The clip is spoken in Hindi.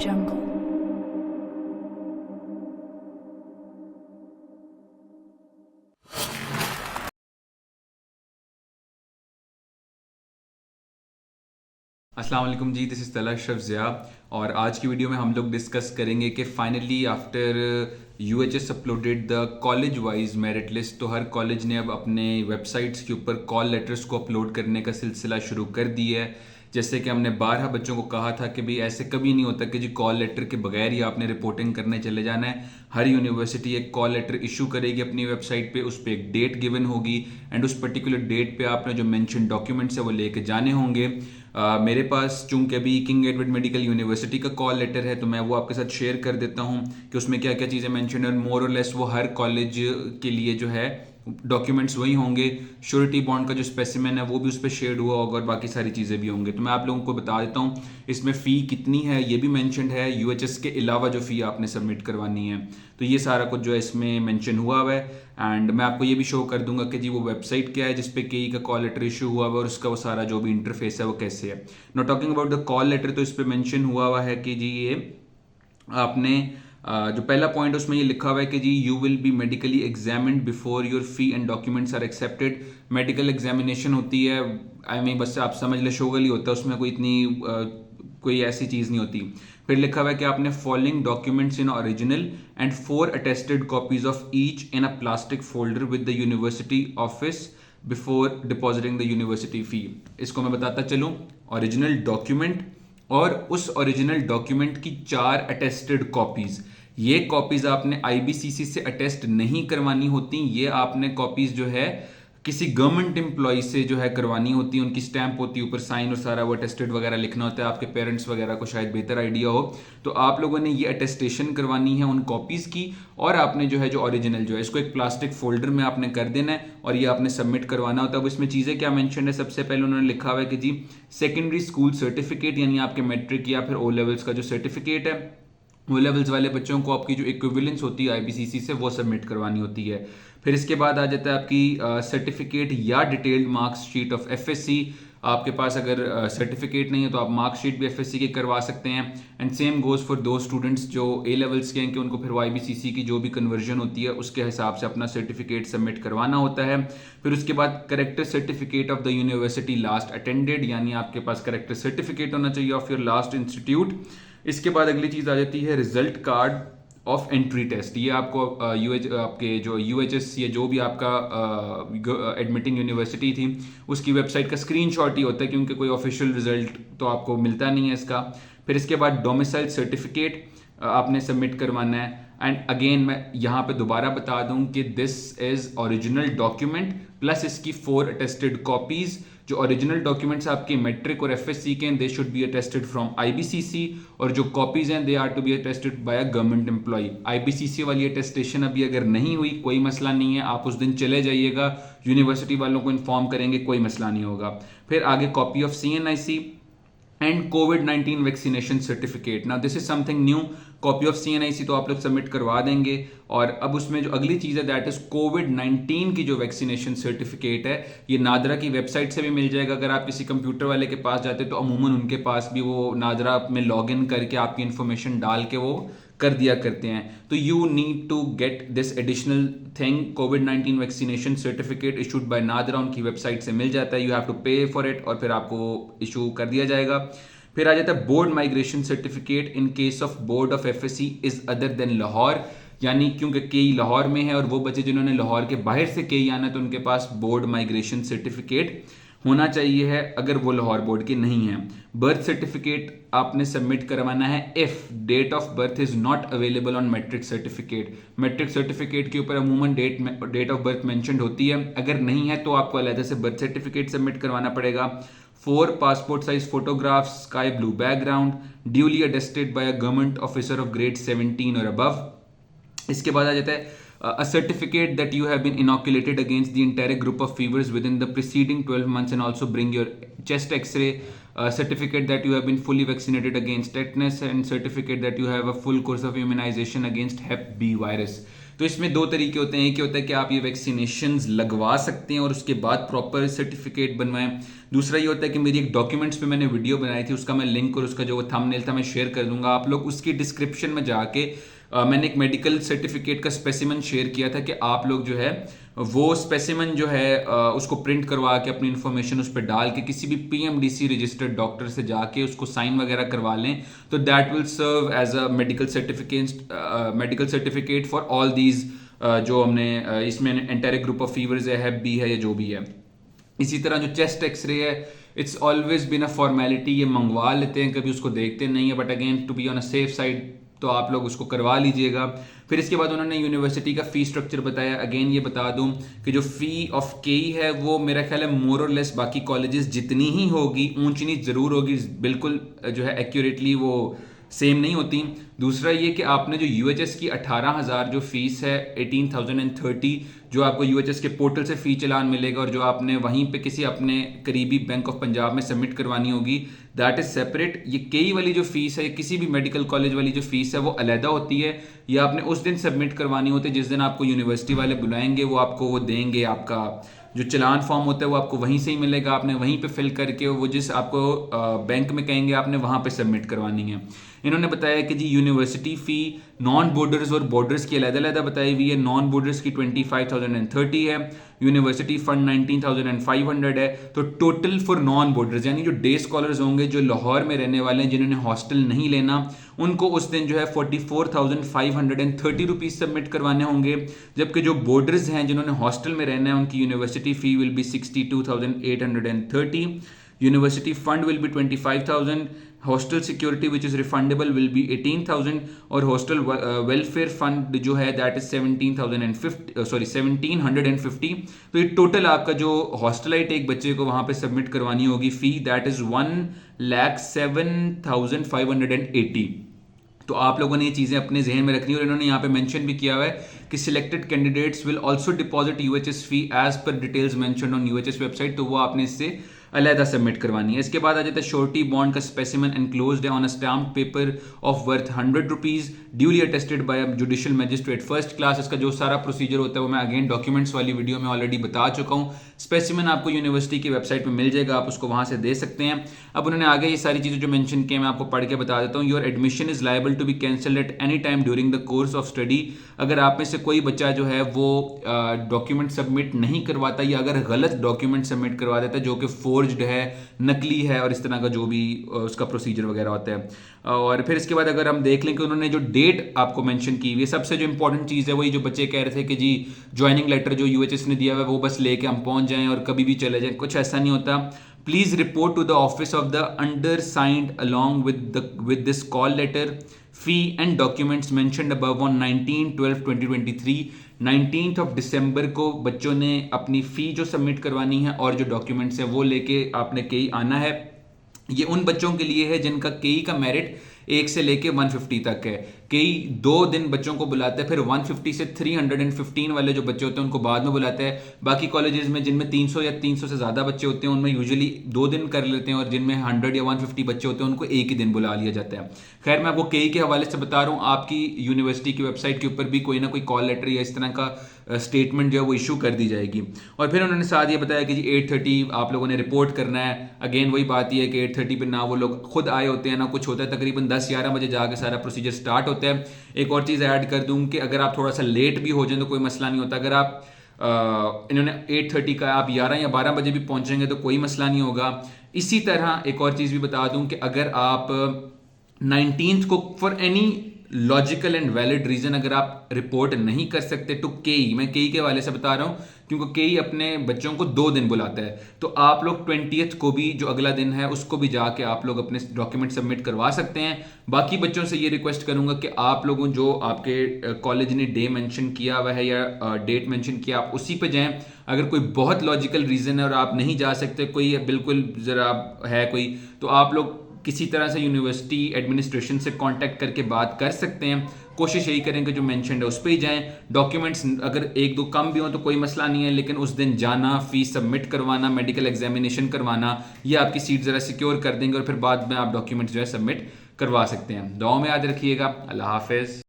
jungle. अस्सलाम वालेकुम जी, दिस इज़ तला अशरफ ज़िया। और आज की वीडियो में हम लोग डिस्कस करेंगे कि finally after UHS uploaded the college wise merit list, तो हर कॉलेज ने अब अपने वेबसाइट्स के ऊपर कॉल लेटर्स को अपलोड करने का सिलसिला शुरू कर दिया है। जैसे कि हमने 12 बच्चों को कहा था कि भाई ऐसे कभी नहीं होता कि जी कॉल लेटर के बगैर ही आपने रिपोर्टिंग करने चले जाना है। हर यूनिवर्सिटी एक कॉल लेटर इशू करेगी अपनी वेबसाइट पे, उस पर एक डेट गिवन होगी एंड उस पर्टिकुलर डेट पे आपने जो मेंशन डॉक्यूमेंट्स है वो लेके जाने होंगे। मेरे पास चूंकि अभी किंग एडवर्ड मेडिकल यूनिवर्सिटी का कॉल लेटर है तो मैं वो आपके साथ शेयर कर देता हूँ कि उसमें क्या क्या चीज़ें मेंशन है। मोर और लेस वो हर कॉलेज के लिए जो है डॉक्यूमेंट्स वही होंगे। श्योरिटी बॉन्ड का जो स्पेसिमेन है वो भी उस पर शेयर हुआ होगा और बाकी सारी चीज़ें भी होंगे। तो मैं आप लोगों को बता देता हूँ इसमें फ़ी कितनी है ये भी मेंशन है, यूएचएस के अलावा जो फ़ी आपने सबमिट करवानी है। तो ये सारा कुछ जो है इसमें मेंशन हुआ है एंड मैं आपको ये भी शो कर दूंगा कि जी वो वेबसाइट क्या है जिसपे केई का कॉल लेटर इशू हुआ है और उसका वो सारा जो भी इंटरफेस है वो कैसे है। Not talking about the call letter, तो इस पे मेंशन हुआ है कि जी ये आपने जो पहला पॉइंट उसमें ये लिखा हुआ है कि जी you will be medically examined before your fee and documents are accepted. Medical examination होती है, आई मीन बस आप समझ ले शोगल ही होता है, उसमें कोई इतनी कोई ऐसी चीज़ नहीं होती। फिर लिखा हुआ है कि आपने following documents in original and 4 attested copies of each in a plastic folder with the university office before depositing the university fee. इसको मैं बताता चलूँ, ओरिजिनल डॉक्यूमेंट और उस ओरिजिनल डॉक्यूमेंट की 4 अटेस्टेड कॉपीज। ये कॉपीज आपने आईबीसीसी से अटेस्ट नहीं करवानी होती, ये आपने कॉपीज जो है किसी गवर्नमेंट एम्प्लॉय से जो है करवानी होती है। उनकी स्टैंप होती है ऊपर, साइन और सारा वो अटेस्टेड वगैरह लिखना होता है। आपके पेरेंट्स वगैरह को शायद बेहतर आइडिया हो, तो आप लोगों ने ये अटेस्टेशन करवानी है उन कॉपीज की और आपने जो है जो ओरिजिनल जो है इसको एक प्लास्टिक फोल्डर में आपने कर देना है और ये आपने सबमिट करवाना होता है। अब इसमें चीज़ें क्या मेंशन है, सबसे पहले उन्होंने लिखा हुआ है कि जी सेकेंडरी स्कूल सर्टिफिकेट यानी आपके मैट्रिक या फिर ओ लेवल्स का जो सर्टिफिकेट है, वो लेवल्स वाले बच्चों को आपकी जो इक्विवेलेंस होती है आईबीसीसी से वो सबमिट करवानी होती है। फिर इसके बाद आ जाता है आपकी सर्टिफिकेट या detailed marks sheet of FSc. आपके पास अगर सर्टिफिकेट नहीं है तो आप मार्कशीट भी एफएससी की करवा सकते हैं। एंड सेम गोज फॉर दो स्टूडेंट्स जो ए लेवल्स के हैं कि उनको फिर आईबीसीसी की जो भी कन्वर्जन होती है उसके हिसाब से अपना सर्टिफिकेट सबमिट करवाना होता है। फिर उसके बाद character certificate of the university last attended, यानी आपके पास करेक्टर सर्टिफिकेट होना चाहिए ऑफ योर लास्ट इंस्टीट्यूट। इसके बाद अगली चीज़ आ जाती है result card of entry test. ये आपको यूएच आपके जो यूएचएस या जो भी आपका एडमिटिंग यूनिवर्सिटी थी उसकी वेबसाइट का स्क्रीनशॉट ही होता है, क्योंकि कोई ऑफिशियल रिजल्ट तो आपको मिलता नहीं है इसका। फिर इसके बाद डोमिसाइल सर्टिफिकेट आपने सबमिट करवाना है। एंड अगेन मैं यहाँ पे दोबारा बता दूं कि this is original document plus इसकी 4 अटेस्टेड कॉपीज। जो ओरिजिनल डॉक्यूमेंट्स आपके मैट्रिक और एफएससी के हैं they should be attested from IBCC, और जो कॉपीज हैं they are to be attested by a government employ. IBCC वाली अटेस्टेशन अभी अगर नहीं हुई कोई मसला नहीं है, आप उस दिन चले जाइएगा, यूनिवर्सिटी वालों को इन्फॉर्म करेंगे, कोई मसला नहीं होगा। फिर आगे copy of CNIC and covid vaccination certificate. Now this is something new. Copy of CNIC तो आप लोग सबमिट करवा देंगे, और अब उसमें जो अगली चीज़ है दैट इज कोविड-19 की जो वैक्सीनेशन सर्टिफिकेट है, ये नादरा की वेबसाइट से भी मिल जाएगा। अगर आप किसी कंप्यूटर वाले के पास जाते तो अमूमन उनके पास भी वो नादरा में लॉग इन करके आपकी इन्फॉर्मेशन डाल के वो कर दिया करते हैं। तो you need to get this additional thing, कोविड-19 vaccination certificate issued by NADRA, उनकी वेबसाइट से मिल जाता है। You have to pay for it और फिर आपको इशू कर दिया जाएगा। फिर आ जाता है board migration certificate in case of board of FSc is other than Lahore, यानी क्योंकि केई लाहौर में है और वो बच्चे जिन्होंने लाहौर के बाहर से केई आना तो उनके पास बोर्ड माइग्रेशन सर्टिफिकेट होना चाहिए है अगर वो लाहौर बोर्ड के नहीं है। बर्थ सर्टिफिकेट आपने सबमिट करवाना है if date of birth is not available on matric certificate. Matric certificate के ऊपर अमूमन डेट ऑफ बर्थ मेंशन्ड होती है, अगर नहीं है तो आपको अलग से बर्थ सर्टिफिकेट सबमिट करवाना पड़ेगा। 4 passport size photographs, sky blue background, duly attested by a government officer of grade 17 or above। इसके बाद आ जाता है a certificate that you have been inoculated against the entire group of fevers within the preceding 12 months and also bring your chest x-ray, certificate that you have been fully vaccinated against tetanus, and certificate that you have a full course of immunization against hep B virus। तो इसमें दो तरीके होते हैं। एक होता है कि आप ये वैक्सीनेशन लगवा सकते हैं और उसके बाद प्रॉपर सर्टिफिकेट बनवाएं। दूसरा ये होता है कि मेरी एक डॉक्यूमेंट्स पे मैंने वीडियो बनाई थी, उसका मैं लिंक और उसका जो थंबनेल था मैं शेयर कर दूंगा, आप लोग उसकी डिस्क्रिप्शन में जाके मैंने एक मेडिकल सर्टिफिकेट का स्पेसिमन शेयर किया था कि आप लोग जो है वो स्पेसिमन जो है उसको प्रिंट करवा के अपनी इन्फॉर्मेशन उस पर डाल के किसी भी पीएमडीसी रजिस्टर्ड डॉक्टर से जाके उसको साइन वगैरह करवा लें, तो that will serve as a medical certificate for all these जो हमने इसमें एंटेरिक ग्रुप ऑफ फीवर्स है, हेप बी है या जो भी है। इसी तरह जो चेस्ट एक्सरे है, it's always been a formality, ये मंगवा लेते हैं, कभी उसको देखते नहीं है, but again to be on a safe side तो आप लोग उसको करवा लीजिएगा। फिर इसके बाद उन्होंने यूनिवर्सिटी का फी स्ट्रक्चर बताया। अगेन ये बता दूं कि जो फी ऑफ केई है वो मेरा ख्याल है मोर और लेस बाकी कॉलेजेस जितनी ही होगी, ऊंच नीच जरूर होगी, बिल्कुल जो है एक्यूरेटली वो सेम नहीं होती। दूसरा ये कि आपने जो यूएचएस की 18,000 जो फीस है, 18,030 जो आपको यूएचएस के पोर्टल से फी चलान मिलेगा और जो आपने वहीं पे किसी अपने करीबी बैंक ऑफ पंजाब में सबमिट करवानी होगी, दैट इज सेपरेट। ये केई वाली जो फीस है, किसी भी मेडिकल कॉलेज वाली जो फीस है वो अलहदा होती है। ये आपने उस दिन सबमिट करवानी होती है जिस दिन आपको यूनिवर्सिटी वाले बुलाएंगे, वो आपको वो देंगे, आपका जो चलान फॉर्म होता है वो आपको वहीं से ही मिलेगा, आपने वहीं पे फिल करके वो जिस आपको बैंक में कहेंगे आपने वहां पे सबमिट करवानी है। इन्होंने बताया कि जी यूनिवर्सिटी फ़ी नॉन बॉर्डर्स और बॉर्डर्स की अलग-अलग बताई हुई है। नॉन बॉर्डर्स की 25,030 है, यूनिवर्सिटी फंड 19,500 है। तो टोटल फॉर नॉन बॉर्डर्स यानी जो डे स्कॉलर्स होंगे जो लाहौर में रहने वाले हैं जिन्होंने हॉस्टल नहीं लेना, उनको उस दिन जो है 44,530 रुपीज़ सबमिट करवाने होंगे। जबकि जो बॉर्डर्स हैं जिन्होंने हॉस्टल में रहना है उनकी university fee will be 62,830, university fund will be 25,000, hostel security which is refundable will be 18,000 और हॉस्टल वेलफेयर फंड जो है दैट इज 1750। तो ये टोटल आपका जो हॉस्टलाइट एक बच्चे को वहां पे सबमिट करवानी होगी फी, दैट इज 1,07,580। तो आप लोगों ने ये चीज़ें अपने जहन में रखनी, और इन्होंने यहाँ पे मेंशन भी किया हुआ है कि selected candidates will also deposit UHS fee as per details mentioned on UHS website, तो वो आपने इससे अलहदा सबमिट करवानी है। इसके बाद आ जाता है श्योरिटी बॉन्ड का स्पेसिमन एनक्लोज्ड है on a stamp paper of worth 100 rupees duly attested bye judicial magistrate first class. इसका जो सारा प्रोसीजर होता है वो मैं अगेन डॉक्यूमेंट्स वाली वीडियो में ऑलरेडी बता चुका हूँ। स्पेसिमन आपको यूनिवर्सिटी की वेबसाइट पर मिल जाएगा, आप उसको वहां से दे सकते हैं। अब उन्होंने आगे ये सारी चीज़ें जो मेंशन की मैं आपको पढ़ के बता देता हूँ। Your admission is liable to be cancelled at any time during the course of study. अगर आप में से कोई बच्चा जो है वो डॉक्यूमेंट सबमिट नहीं करवाता या अगर गलत डॉक्यूमेंट सबमिट करवा देता है जो कि फोर्ज्ड है, नकली है और इस तरह का जो भी उसका प्रोसीजर वगैरह होता है। और फिर इसके बाद अगर हम देख लें कि उन्होंने जो डेट आपको मेंशन की हुई है, सबसे जो इंपॉर्टेंट चीज़ है वही जो बच्चे कह रहे थे कि जी ज्वाइनिंग लेटर जो यूएचएस ने दिया हुआ है वो बस लेके हम पहुंच जाएं और कभी भी चले जाएं, कुछ ऐसा नहीं होता। Please report to the office of the undersigned along with this call letter fee and documents mentioned above on 19/12/2023। 19th of December को बच्चों ने अपनी फ़ी जो सबमिट करवानी है और जो डॉक्यूमेंट्स है वो लेके आपने केई आना है। ये उन बच्चों के लिए है जिनका केई का मेरिट 1 से लेके 150 तक है। कई 2 दिन बच्चों को बुलाते हैं, फिर 150 से 315 वाले जो बच्चे होते हैं उनको बाद में बुलाते हैं। बाकी कॉलेजेस में जिनमें 300 या 300 से ज़्यादा बच्चे होते हैं उनमें यूजुअली 2 दिन कर लेते हैं, और जिनमें 100 या 150 बच्चे होते हैं उनको एक ही दिन बुला लिया जाता है। खैर मैं आपको केई के हवाले से बता रहा हूँ, आपकी यूनिवर्सिटी की वेबसाइट के ऊपर भी कोई ना कोई कॉल लेटर या इस तरह का स्टेटमेंट जो है वो इशू कर दी जाएगी। और फिर उन्होंने साथ ये बताया कि जी 8:30 आप लोगों ने रिपोर्ट करना है। अगेन वही बात ये है कि 8:30 पे ना वो लोग खुद आए होते हैं ना कुछ होता है, तकरीबन 10-11 बजे जाके सारा प्रोसीजर स्टार्ट होता है। एक और चीज़ ऐड कर दूं कि अगर आप थोड़ा सा लेट भी हो जाए तो कोई मसला नहीं होता। अगर आप इन्होंने 8:30 का आप 11 या 12 बजे भी पहुंचेंगे तो कोई मसला नहीं होगा। इसी तरह एक और चीज़ भी बता दूं कि अगर आप 19th को for any logical and valid reason अगर आप रिपोर्ट नहीं कर सकते तो केई, मैं केई के वाले से बता रहा हूं क्योंकि केई अपने बच्चों को 2 दिन बुलाता है, तो आप लोग 20th को भी जो अगला दिन है उसको भी जाके आप लोग अपने डॉक्यूमेंट सबमिट करवा सकते हैं। बाकी बच्चों से ये रिक्वेस्ट करूंगा कि आप लोगों जो आपके कॉलेज ने डे मेंशन किया हुआ है या डेट मेंशन किया आप उसी पे जाएं। अगर कोई बहुत लॉजिकल रीजन है और आप नहीं जा सकते, कोई बिल्कुल जरा है कोई, तो आप लोग किसी तरह से यूनिवर्सिटी एडमिनिस्ट्रेशन से कांटेक्ट करके बात कर सकते हैं। कोशिश यही करें कि जो मेंशन है उस पर ही जाएं। डॉक्यूमेंट्स अगर 1-2 कम भी हो तो कोई मसला नहीं है, लेकिन उस दिन जाना, फीस सबमिट करवाना, मेडिकल एग्जामिनेशन करवाना, ये आपकी सीट ज़रा सिक्योर कर देंगे और फिर बाद में आप डॉक्यूमेंट्स जो है सबमिट करवा सकते हैं। दुआ में याद रखिएगा। अल्लाह हाफिज़।